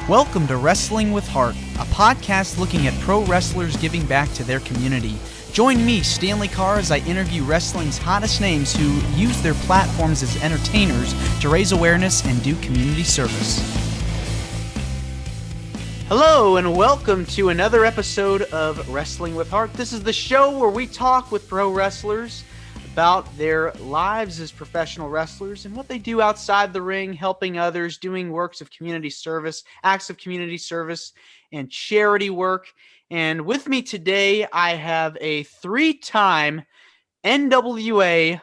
Welcome to Wrestling with Heart, a podcast looking at pro wrestlers giving back to their community. Join me, Stanley Carr, as I interview wrestling's hottest names who use their platforms as entertainers to raise awareness and do community service. Hello, and welcome to another episode of Wrestling with Heart. This is the show where we talk with pro wrestlers about their lives as professional wrestlers and what they do outside the ring, helping others, doing works of community service, acts of community service, and charity work. And with me today, I have a three-time NWA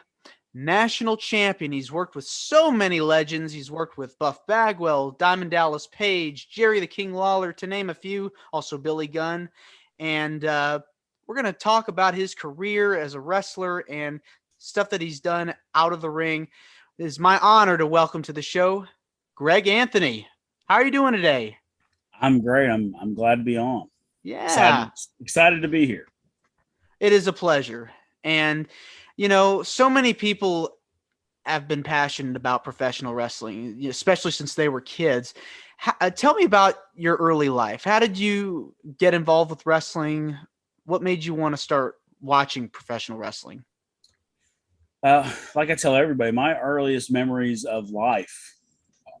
national champion. He's worked with so many legends. He's worked with Buff Bagwell, Diamond Dallas Page, Jerry the King Lawler, to name a few, also Billy Gunn. And we're going to talk about his career as a wrestler and stuff that he's done out of the ring. It is my honor to welcome to the show, Greg Anthony. How are you doing today? I'm great. I'm glad to be on. Yeah. Excited to be here. It is a pleasure. And, you know, so many people have been passionate about professional wrestling, especially since they were kids. Tell me about your early life. How did you get involved with wrestling? What made you want to start watching professional wrestling? Like I tell everybody, my earliest memories of life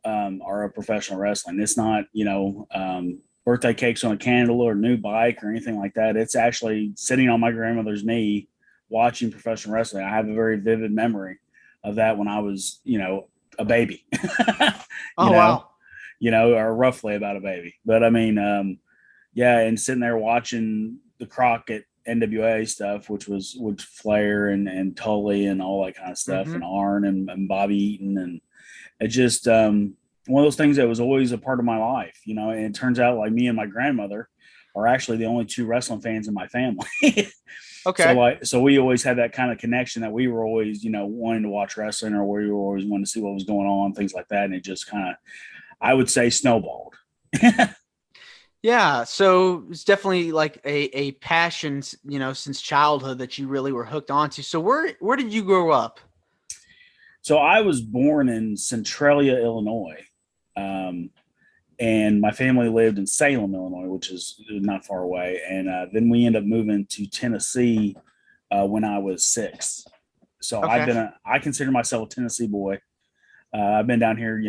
are of professional wrestling. It's not, birthday cakes on a candle or a new bike or anything like that. It's actually sitting on my grandmother's knee watching professional wrestling. I have a very vivid memory of that when I was, a baby. Wow. Or roughly about a baby. But I mean, and sitting there watching the Crockett NWA stuff, which was with Flair and Tully and all that kind of stuff, and Arn and Bobby Eaton, and it just one of those things that was always a part of my life, and it turns out like me and my grandmother are actually the only two wrestling fans in my family. Okay. So we always had that kind of connection that we were always, wanting to watch wrestling, or we were always wanting to see what was going on, things like that. And it just kind of, I would say, snowballed. Yeah, so it's definitely like a passion, since childhood that you really were hooked onto. So where did you grow up? So I was born in Centralia, Illinois, and my family lived in Salem, Illinois, which is not far away. And then we ended up moving to Tennessee when I was 6. So Okay. I consider myself a Tennessee boy. I've been down here,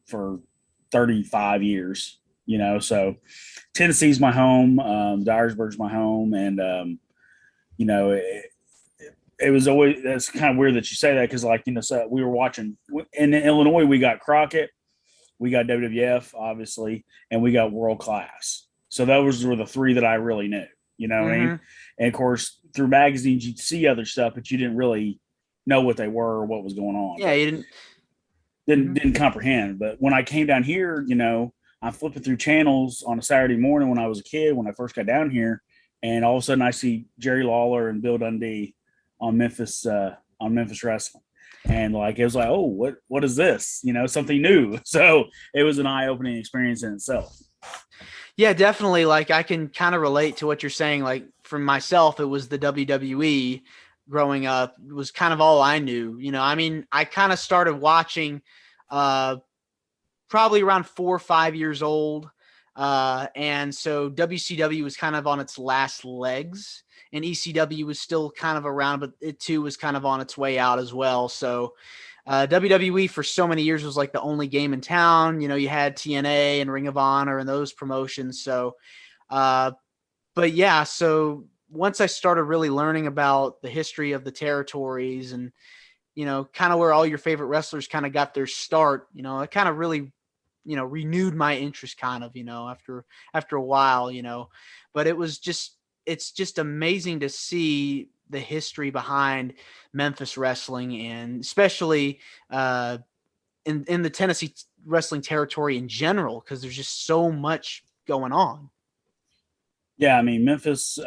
for 35 years. So Tennessee's my home, Dyersburg's my home. And, it was always, that's kind of weird that you say that. Cause so we were watching in Illinois, we got Crockett, we got WWF obviously, and we got World Class. So those were the three that I really knew, what I mean? And of course through magazines, you'd see other stuff, but you didn't really know what they were or what was going on. Yeah. You Didn't comprehend. But when I came down here, I'm flipping through channels on a Saturday morning when I was a kid, when I first got down here, and all of a sudden I see Jerry Lawler and Bill Dundee on Memphis wrestling. And it was like, oh, what is this? Something new. So it was an eye-opening experience in itself. Yeah, definitely. Like I can kind of relate to what you're saying. Like for myself, it was the WWE growing up. It was kind of all I knew. I kind of started watching probably around 4 or 5 years old. And so WCW was kind of on its last legs, and ECW was still kind of around, but it too was kind of on its way out as well. So WWE for so many years was like the only game in town. You had TNA and Ring of Honor and those promotions. So, but yeah, so once I started really learning about the history of the territories and, kind of where all your favorite wrestlers kind of got their start, it kind of really, renewed my interest kind of, after a while, but it's just amazing to see the history behind Memphis wrestling, and especially in the Tennessee wrestling territory in general, because there's just so much going on. Yeah, I mean Memphis.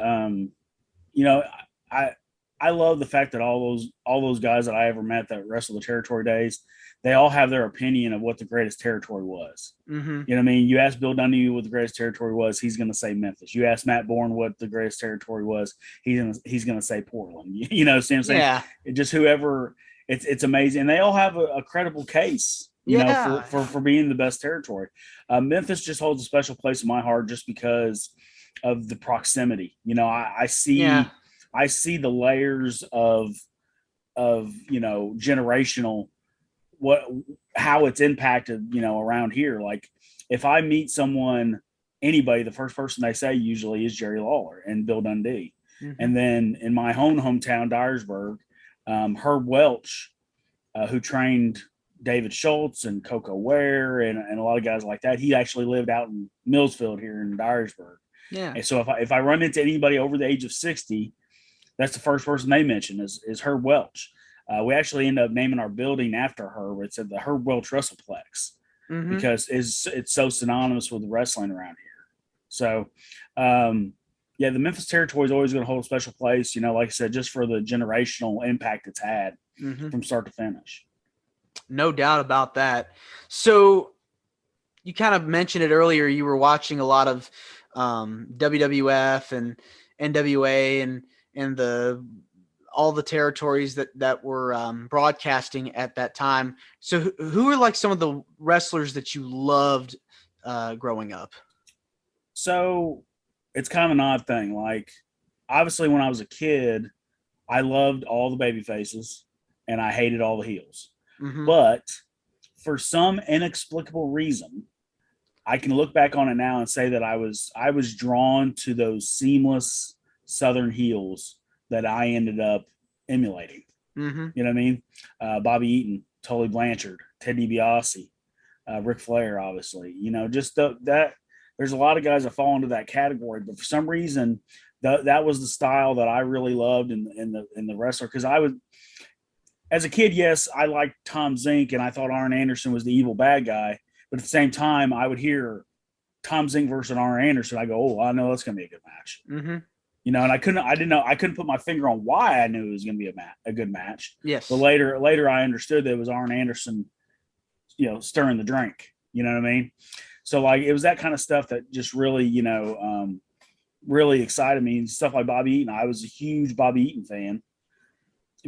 I love the fact that all those guys that I ever met that wrestled the territory days, they all have their opinion of what the greatest territory was. Mm-hmm. You know what I mean? You ask Bill Dundee what the greatest territory was, he's going to say Memphis. You ask Matt Bourne what the greatest territory was, he's going to say Portland. See what I'm saying? Yeah. It just whoever. It's amazing. And they all have a credible case, Yeah. for being the best territory. Memphis just holds a special place in my heart just because of the proximity. Yeah. I see the layers of generational what how it's impacted around here. Like if I meet someone, anybody, the first person they say usually is Jerry Lawler and Bill Dundee. Hmm. And then in my own hometown, Dyersburg, Herb Welch, who trained David Schultz and Coco Ware and a lot of guys like that. He actually lived out in Millsfield here in Dyersburg. Yeah. And so if I run into anybody over the age of 60, that's the first person they mention is Herb Welch. We actually end up naming our building after Herb. It's at the Herb Welch WrestlePlex Hmm. because it's so synonymous with wrestling around here. So, yeah, the Memphis territory is always going to hold a special place. Like I said, just for the generational impact it's had Hmm. from start to finish. No doubt about that. So you kind of mentioned it earlier. You were watching a lot of WWF and NWA and the all the territories that were broadcasting at that time. So who were like some of the wrestlers that you loved growing up? So it's kind of an odd thing. Like, obviously, when I was a kid, I loved all the baby faces and I hated all the heels. Hmm. But for some inexplicable reason, I can look back on it now and say that I was drawn to those seamless Southern heels that I ended up emulating. Hmm. You know what I mean? Bobby Eaton, Tully Blanchard, Ted DiBiase, Ric Flair, obviously. Just that. There's a lot of guys that fall into that category, but for some reason, that was the style that I really loved in the wrestler. Because I was, as a kid, yes, I liked Tom Zink, and I thought Arn Anderson was the evil bad guy. But at the same time, I would hear Tom Zink versus Arn Anderson. I go, oh, I know that's going to be a good match. Hmm. And I couldn't put my finger on why I knew it was going to be a good match. But Yes. later I understood that it was Arn Anderson, stirring the drink. You know what I mean? So like it was that kind of stuff that just really, really excited me. And stuff like Bobby Eaton. I was a huge Bobby Eaton fan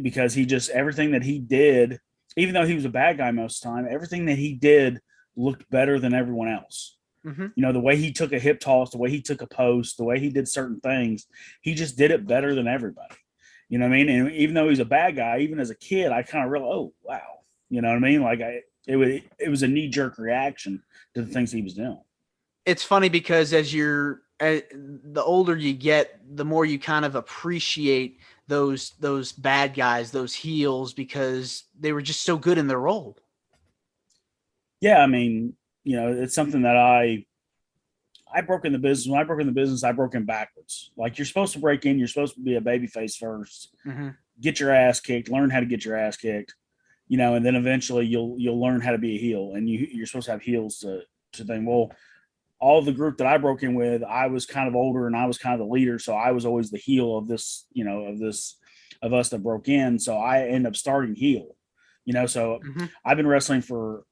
because he just everything that he did, even though he was a bad guy most of the time, everything that he did looked better than everyone else. Hmm. The way he took a hip toss, the way he took a post, the way he did certain things, he just did it better than everybody. You know what I mean? And even though he's a bad guy, even as a kid, I kind of realized, oh wow, you know what I mean? Like it was a knee jerk reaction to the things he was doing. It's funny because the older you get, the more you kind of appreciate those bad guys, those heels, because they were just so good in their role. Yeah, I mean, it's something that I broke in the business. When I broke in the business, I broke in backwards. Like you're supposed to break in, you're supposed to be a baby face first, Hmm. get your ass kicked, learn how to get your ass kicked, and then eventually you'll learn how to be a heel, and you're supposed to have heels to think. Well, all the group that I broke in with, I was kind of older and I was kind of the leader, so I was always the heel of this, of us that broke in. So I end up starting heel, So Hmm. I've been wrestling for,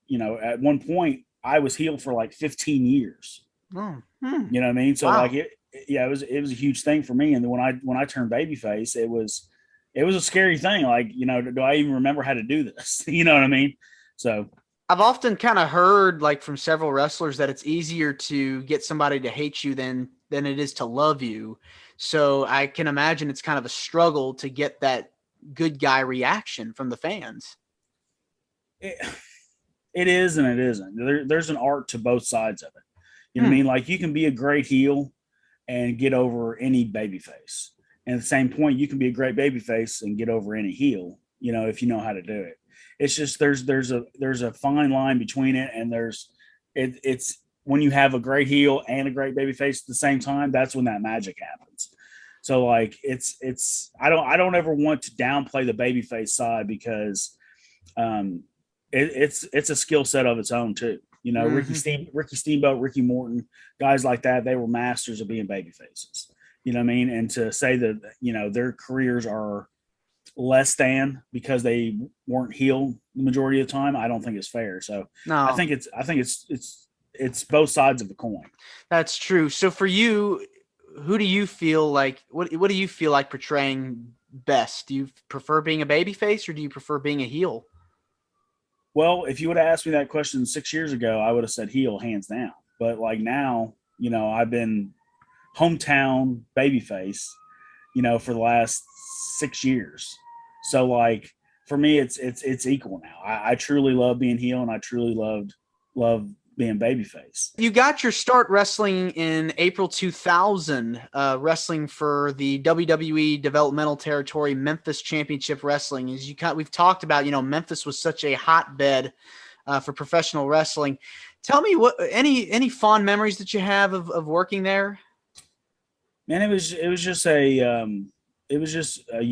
at one point I was heel for like 15 years. Oh, hmm. You know what I mean? So like Wow. yeah, it was a huge thing for me. And then when I turned babyface, it was a scary thing. Like, do I even remember how to do this? You know what I mean? So I've often kind of heard like from several wrestlers that it's easier to get somebody to hate you than it is to love you. So I can imagine it's kind of a struggle to get that good guy reaction from the fans. it, it is and it isn't. There's an art to both sides of it. You know what I Hmm. mean? Like you can be a great heel and get over any babyface. And at the same point, you can be a great babyface and get over any heel, if you know how to do it. It's just there's a fine line between it, and it's when you have a great heel and a great babyface at the same time, that's when that magic happens. So like it's I don't ever want to downplay the babyface side because um it's a skill set of its own too. Hmm. Ricky Steamboat, Ricky Morton, guys like that, they were masters of being baby faces. You know what I mean? And to say that, their careers are less than because they weren't healed the majority of the time, I don't think it's fair. So I No, think it's both sides of the coin. that's true. So for you, who do you feel like what do you feel like portraying best? Do you prefer being a baby face or do you prefer being a heel? Well, if you would have asked me that question 6 years ago, I would have said heel hands down. But like now, I've been hometown babyface, for the last 6 years. So like for me, it's equal now. I truly love being heel, and I truly love being babyface. You got your start wrestling in April 2000, wrestling for the WWE Developmental Territory Memphis Championship Wrestling. We've talked about, Memphis was such a hotbed for professional wrestling. Tell me any fond memories that you have of working there. Man, it was just a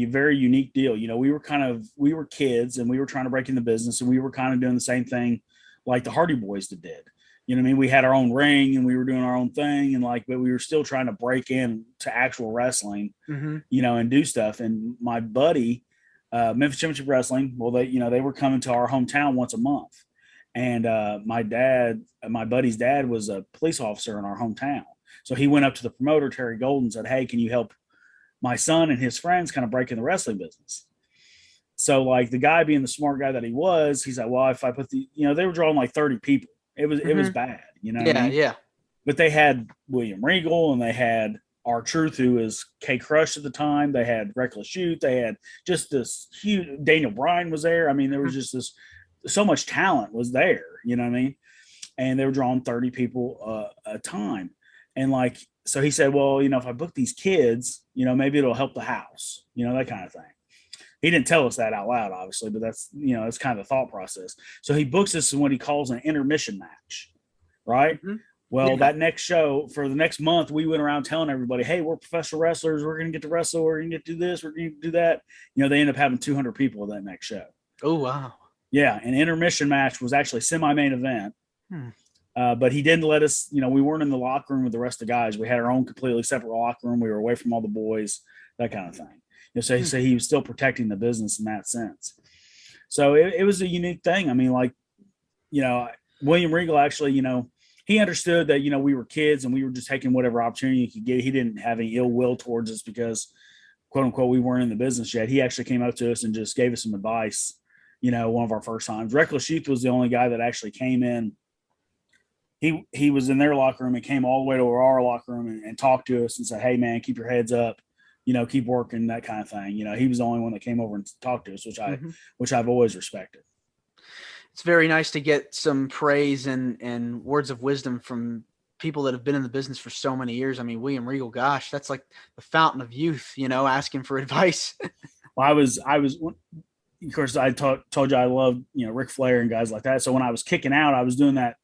very unique deal. We were kids, and we were trying to break in the business, and we were kind of doing the same thing like the Hardy Boys did. You know what I mean? We had our own ring, and we were doing our own thing, and but we were still trying to break in to actual wrestling, and do stuff. And my buddy, Memphis Championship Wrestling, well, they were coming to our hometown once a month, and my buddy's dad was a police officer in our hometown. So he went up to the promoter, Terry Golden, and said, "Hey, can you help my son and his friends kind of break in the wrestling business?" So like the guy being the smart guy that he was, he's like, "Well, if I put they were drawing like 30 people. It was bad, what I mean?" Yeah. But they had William Regal, and they had R-Truth, who was K Crush at the time. They had Reckless Youth. They had just this huge Daniel Bryan was there. I mean, there was just so much talent was there, you know what I mean? And they were drawing 30 people a time. And so he said, "Well, if I book these kids, maybe it'll help the house, that kind of thing." He didn't tell us that out loud, obviously, but that's kind of the thought process. So he books us in what he calls an intermission match, right? Well, that next show for the next month, we went around telling everybody, "Hey, we're professional wrestlers. We're going to get to wrestle. We're going to get to do this. We're going to do that." They end up having 200 people at that next show. Oh, wow. Yeah. An intermission match was actually semi-main event. But he didn't let us, we weren't in the locker room with the rest of the guys. We had our own completely separate locker room. We were away from all the boys, that kind of thing. So he was still protecting the business in that sense. So it was a unique thing. I mean, William Regal actually, he understood that, we were kids and we were just taking whatever opportunity he could get. He didn't have any ill will towards us because, quote unquote, we weren't in the business yet. He actually came up to us and just gave us some advice, one of our first times. Reckless Youth was the only guy that actually came in. He was in their locker room and came all the way to our locker room and talked to us and said, "Hey man, keep your heads up, keep working," that kind of thing. He was the only one that came over and talked to us, which I've always respected. It's very nice to get some praise and words of wisdom from people that have been in the business for so many years. I mean, William Regal, gosh, that's like the fountain of youth, asking for advice. Well, I was, of course, I told you I loved, Ric Flair and guys like that. So when I was kicking out, I was doing that.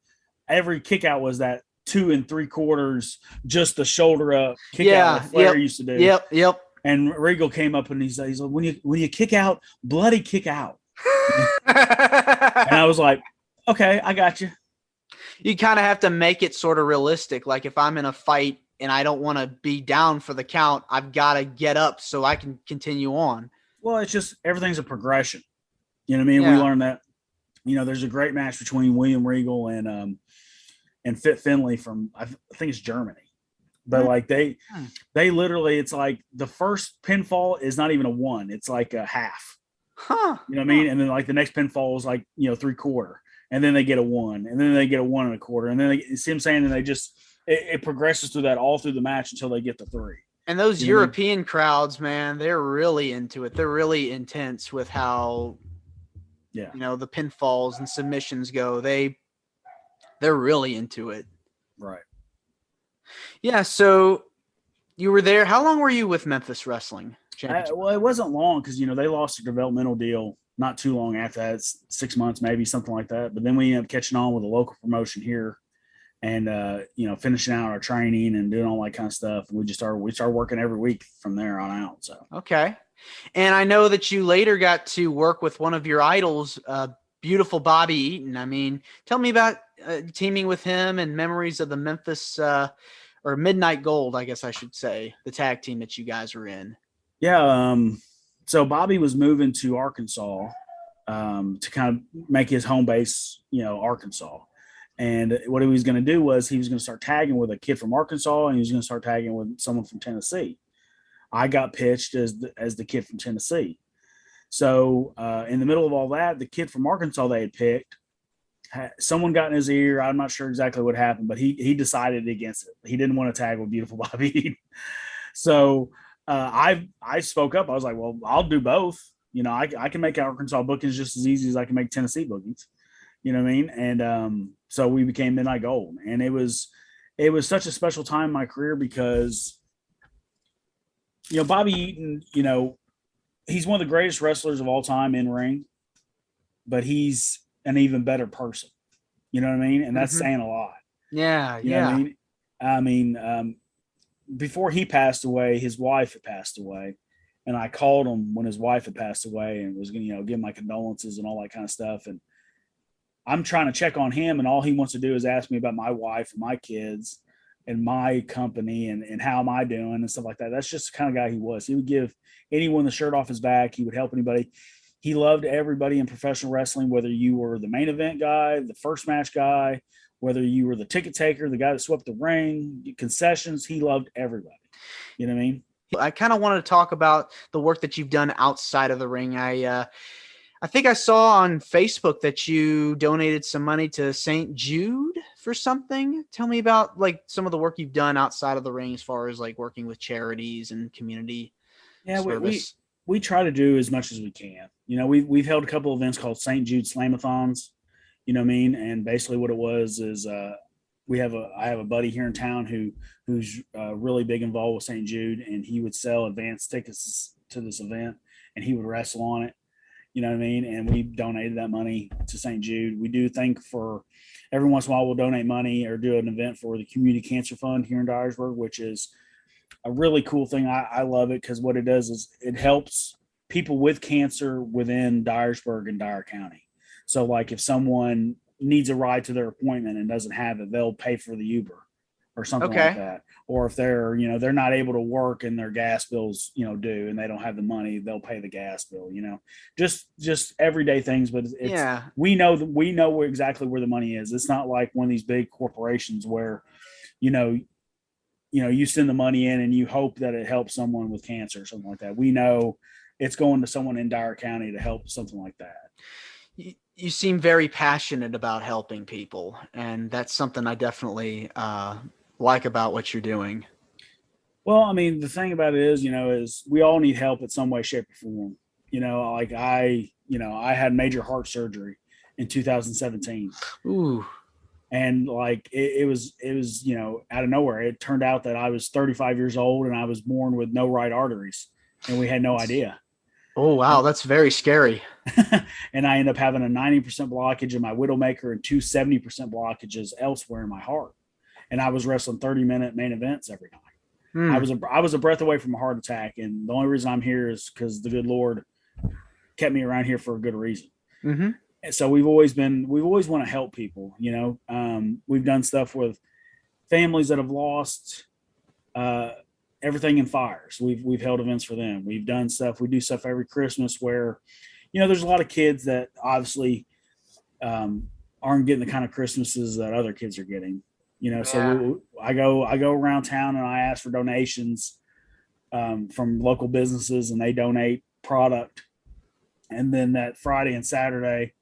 Every kick out was that 2 3/4, just the shoulder up kick out that Flair used to do. Yep. And Regal came up and he's like, when you kick out, bloody kick out. And I was like, "Okay, I got you." You kind of have to make it sort of realistic. Like if I'm in a fight and I don't want to be down for the count, I've got to get up so I can continue on. Well, it's just everything's a progression. You know what I mean? Yeah. We learned that. There's a great match between William Regal and Fit Finley from I think it's Germany, but they literally, it's like the first pinfall is not even a 1, it's like a half. You know what I mean? And then the next pinfall is 3/4, and then they get a 1, and then they get a 1 1/4, and then you see what I'm saying? And they just it progresses through that all through the match until they get to 3. And those European crowds, man, they're really into it. They're really intense with how the pinfalls and submissions go. They're really into it. Right. Yeah. So you were there. How long were you with Memphis Wrestling? Well, it wasn't long because, they lost their developmental deal not too long after that. It's 6 months, maybe something like that. But then we ended up catching on with a local promotion here and, finishing out our training and doing all that kind of stuff. And we started working every week from there on out. So, okay. And I know that you later got to work with one of your idols, beautiful Bobby Eaton. I mean, tell me about teaming with him and memories of the Memphis or Midnight Gold, I guess I should say, the tag team that you guys were in. Yeah. So Bobby was moving to Arkansas to kind of make his home base, Arkansas. And what he was going to do was he was going to start tagging with a kid from Arkansas, and he was going to start tagging with someone from Tennessee. I got pitched as the kid from Tennessee. So in the middle of all that, the kid from Arkansas they had picked, someone got in his ear. I'm not sure exactly what happened, but he decided against it. He didn't want to tag with Beautiful Bobby. So I spoke up. I was like, well, I'll do both. You know, I can make Arkansas bookings just as easy as I can make Tennessee bookings. You know what I mean? And so we became Midnight Gold, and it was such a special time in my career because you know Bobby Eaton, you know, he's one of the greatest wrestlers of all time in ring, but he's an even better person. You know what I mean? And that's saying a lot. Yeah, You know what I yeah. mean? I mean, before he passed away, his wife had passed away, and I called him when his wife had passed away and was going to, you know, give my condolences and all that kind of stuff. And I'm trying to check on him, and all he wants to do is ask me about my wife and my kids and my company and how am I doing and stuff like that. That's just the kind of guy he was. He would give anyone the shirt off his back. He would help anybody. He loved everybody in professional wrestling, whether you were the main event guy, the first match guy, whether you were the ticket taker, the guy that swept the ring, concessions. He loved everybody. You know what I mean? I kind of wanted to talk about the work that you've done outside of the ring. I think I saw on Facebook that you donated some money to St. Jude for something. Tell me about like some of the work you've done outside of the ring as far as like working with charities and community Yeah, service. we try to do as much as we can. You know, we've held a couple of events called St. Jude Slamathons. You know what I mean? And basically, what it was is I have a buddy here in town who's really big involved with St. Jude, and he would sell advance tickets to this event, and he would wrestle on it. You know what I mean? And we donated that money to St. Jude. We do think for every once in a while we'll donate money or do an event for the Community Cancer Fund here in Dyersburg, which is a really cool thing. I love it because what it does is it helps people with cancer within Dyersburg and Dyer County. So, like if someone needs a ride to their appointment and doesn't have it, they'll pay for the Uber or something like Okay. that. Or if they're, you know, they're not able to work and their gas bills, you know, due and they don't have the money, they'll pay the gas bill, you know, just everyday things. But it's Yeah. we know exactly where the money is. It's not like one of these big corporations where, you know, you send the money in and you hope that it helps someone with cancer or something like that. We know it's going to someone in Dyer County to help something like that. You seem very passionate about helping people, and that's something I definitely like about what you're doing. Well, I mean, the thing about it is, you know, is we all need help in some way, shape, or form. You know, like I had major heart surgery in 2017, Ooh. and like it was, you know, out of nowhere. It turned out that I was 35 years old and I was born with no right arteries, and we had no idea. Oh, wow. And That's very scary. and I ended up having a 90% blockage in my widowmaker and 70% blockages elsewhere in my heart. And I was wrestling 30-minute main events every night. Hmm. I was a breath away from a heart attack, and the only reason I'm here is because the good Lord kept me around here for a good reason. Mm-hmm. And so we've always want to help people. You know, we've done stuff with families that have lost uh, everything in fires. We've held events for them. We've done stuff. We do stuff every Christmas where, you know, there's a lot of kids that obviously aren't getting the kind of Christmases that other kids are getting. You know, so Yeah. I go around town and I ask for donations from local businesses, and they donate product. And then that Friday and Saturday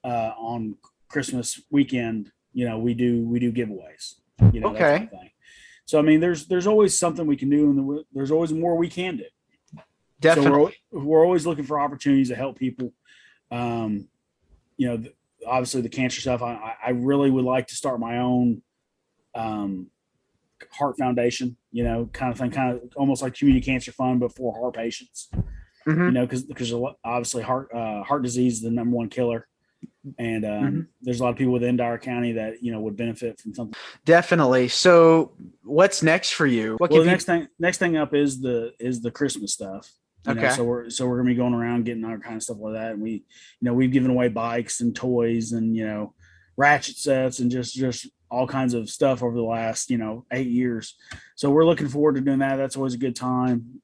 on Christmas weekend, you know, we do giveaways, you know, that kind Okay. of thing. So I mean, there's always something we can do, and there's always more we can do. So Definitely. we're always looking for opportunities to help people. Um, you know, obviously the cancer stuff. I really would like to start my own um, heart foundation. You know, kind of thing, kind of almost like community cancer fund, but for heart patients. You Mm-hmm. know, because obviously heart disease is the number one killer, and Mm-hmm. there's a lot of people within Dyer County that, you know, would benefit from something. Definitely. So what's next for you? What Well, have the you? next thing up is the Christmas stuff. You know, Okay. so we're gonna be going around getting all kind of stuff like that, and we've given away bikes and toys and, you know, ratchet sets and just all kinds of stuff over the last, you know, 8 years. So we're looking forward to doing that. That's always a good time.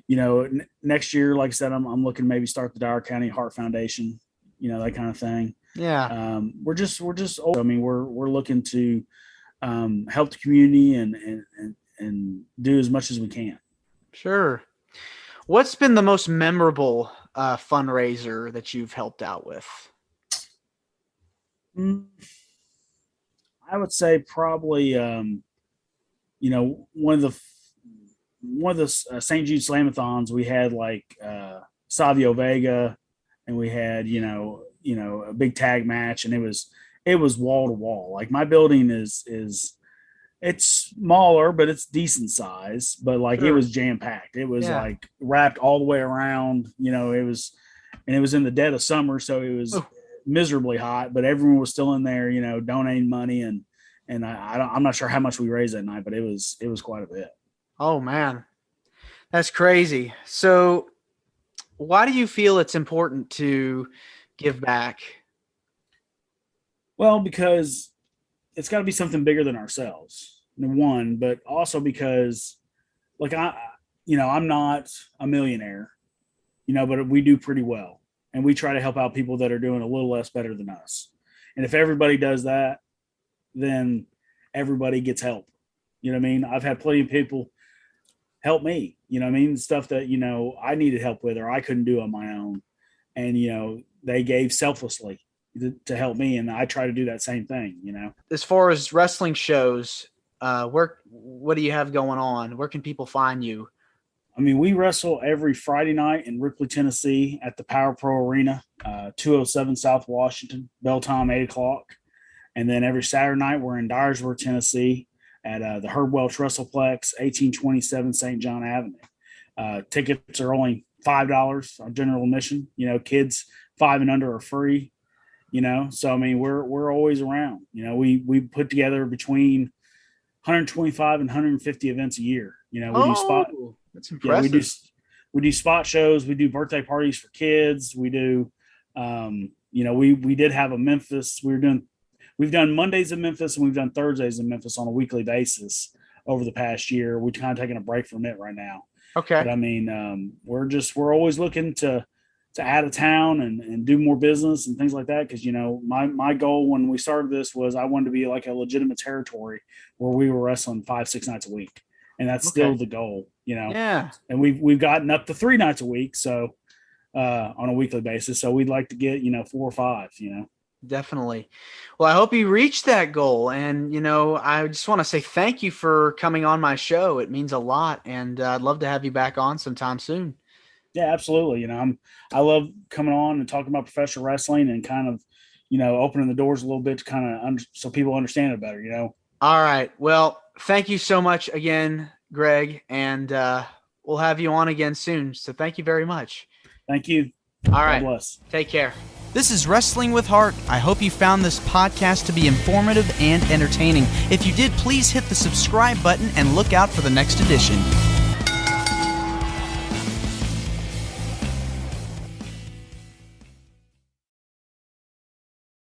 You know, next year, like I said, I'm looking to maybe start the Dyer County Heart Foundation. You know, that kind of thing. Yeah. We're just. I mean, we're looking to help the community and do as much as we can. Sure. What's been the most memorable fundraiser that you've helped out with? I would say probably, one of the St. Jude Slamathons. We had like Savio Vega, and we had a big tag match, and it was wall to wall. Like my building is it's smaller, but it's decent size. But like it Sure. was jam packed. It was Yeah. like wrapped all the way around. It was in the dead of summer, so it was Oh. miserably hot. But everyone was still in there, donating money, and I'm not sure how much we raised that night, but it was quite a bit. Oh man, that's crazy. So, why do you feel it's important to give back? Well, because it's got to be something bigger than ourselves. One, but also because, like I'm not a millionaire, but we do pretty well, and we try to help out people that are doing a little less better than us. And if everybody does that, then everybody gets help. You know what I mean? I've had plenty of people help me. You know what I mean? Stuff that I needed help with or I couldn't do on my own, and they gave selflessly to help me, and I try to do that same thing. As far as wrestling shows, what do you have going on? Where can people find you? I mean, we wrestle every Friday night in Ripley, Tennessee at the Power Pro Arena, 207 South Washington, bell time 8 o'clock. And then every Saturday night, we're in Dyersburg, Tennessee at the Herb Welch WrestlePlex, 1827 St. John Avenue. Tickets are only $5 on general admission. Kids 5 and under are free. So I mean, we're always around. We put together between 125 and 150 events a year. We do spot. That's impressive. Yeah, we do spot shows. We do birthday parties for kids. We do. We did have a Memphis. We've done Mondays in Memphis and we've done Thursdays in Memphis on a weekly basis over the past year. We're kind of taking a break from it right now. Okay. But I mean, we're always looking to add a town and do more business and things like that. Cause my goal when we started this was I wanted to be like a legitimate territory where we were wrestling 5-6 nights a week. And that's still the goal, Yeah. and we've gotten up to 3 nights a week. So, on a weekly basis. So we'd like to get, 4 or 5, Definitely. Well, I hope you reach that goal. And, I just want to say thank you for coming on my show. It means a lot. And I'd love to have you back on sometime soon. Yeah, absolutely. I love coming on and talking about professional wrestling and kind of, opening the doors a little bit to kind of so people understand it better, All right. Well, thank you so much again, Greg. And we'll have you on again soon. So thank you very much. Thank you. All right. God bless. Take care. This is Wrestling with Heart. I hope you found this podcast to be informative and entertaining. If you did, please hit the subscribe button and look out for the next edition.